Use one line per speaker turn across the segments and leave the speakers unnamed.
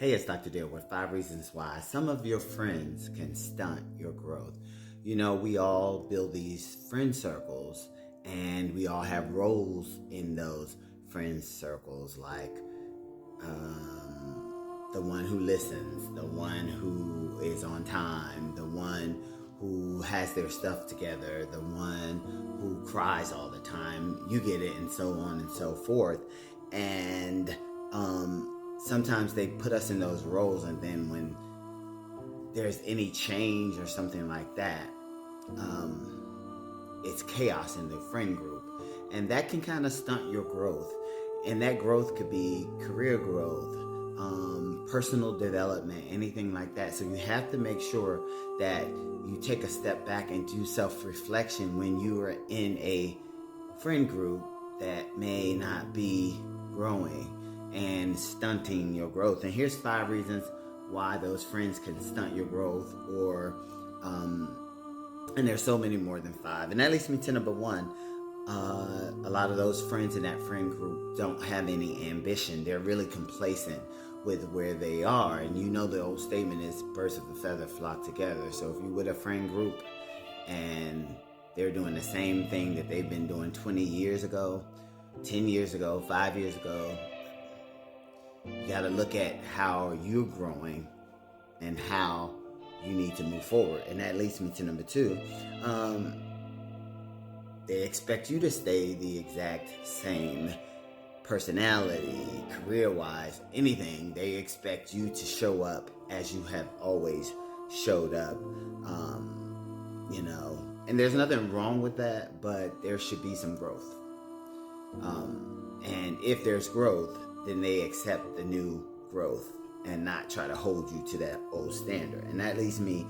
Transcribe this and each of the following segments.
Hey, it's Dr. Dale with 5 reasons why some of your friends can stunt your growth. You know, we all build these friend circles and we all have roles in those friend circles, like the one who listens, the one who is on time, the one who has their stuff together, the one who cries all the time. You get it, and so on and so forth. And sometimes they put us in those roles, and then when there's any change or something like that, it's chaos in the friend group, and that can kind of stunt your growth. And that growth could be career growth, personal development, anything like that. So you have to make sure that you take a step back and do self-reflection when you are in a friend group that may not be growing and stunting your growth. And here's 5 reasons why those friends can stunt your growth, or and there's so many more than 5. And that leads me to number 1. A lot of those friends in that friend group don't have any ambition. They're really complacent with where they are. And you know, the old statement is birds of a feather flock together. So if you're with a friend group and they're doing the same thing that they've been doing 20 years ago, 10 years ago, 5 years ago, you got to look at how you're growing and how you need to move forward. And that leads me to number 2. They expect you to stay the exact same personality, career-wise, anything. They expect you to show up as you have always showed up, and there's nothing wrong with that, but there should be some growth. And if there's growth, then they accept the new growth and not try to hold you to that old standard. And that leads me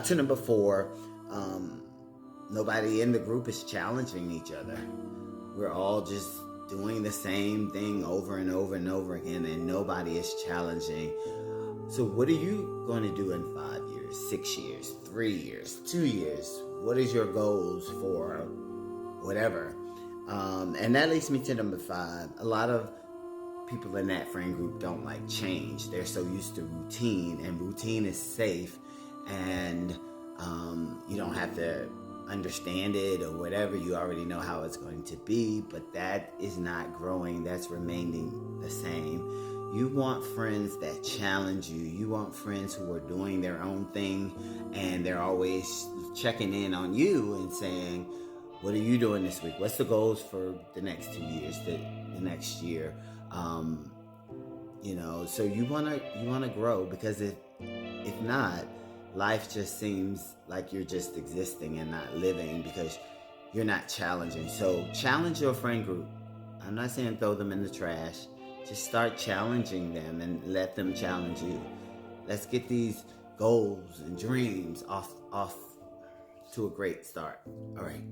to number 4. Nobody in the group is challenging each other. We're all just doing the same thing over and over and over again, and nobody is challenging. So what are you going to do in 5 years, 6 years, 3 years, 2 years? What is your goals for whatever? And that leads me to number 5. A lot of people in that friend group don't like change. They're so used to routine, and routine is safe, and you don't have to understand it or whatever. You already know how it's going to be, but that is not growing. That's remaining the same. You want friends that challenge you. You want friends who are doing their own thing, and they're always checking in on you and saying, what are you doing this week? What's the goals for the next 2 years, the next year? So you wanna grow, because if not, life just seems like you're just existing and not living, because you're not challenging. So challenge your friend group. I'm not saying throw them in the trash. Just start challenging them and let them challenge you. Let's get these goals and dreams off to a great start. All right.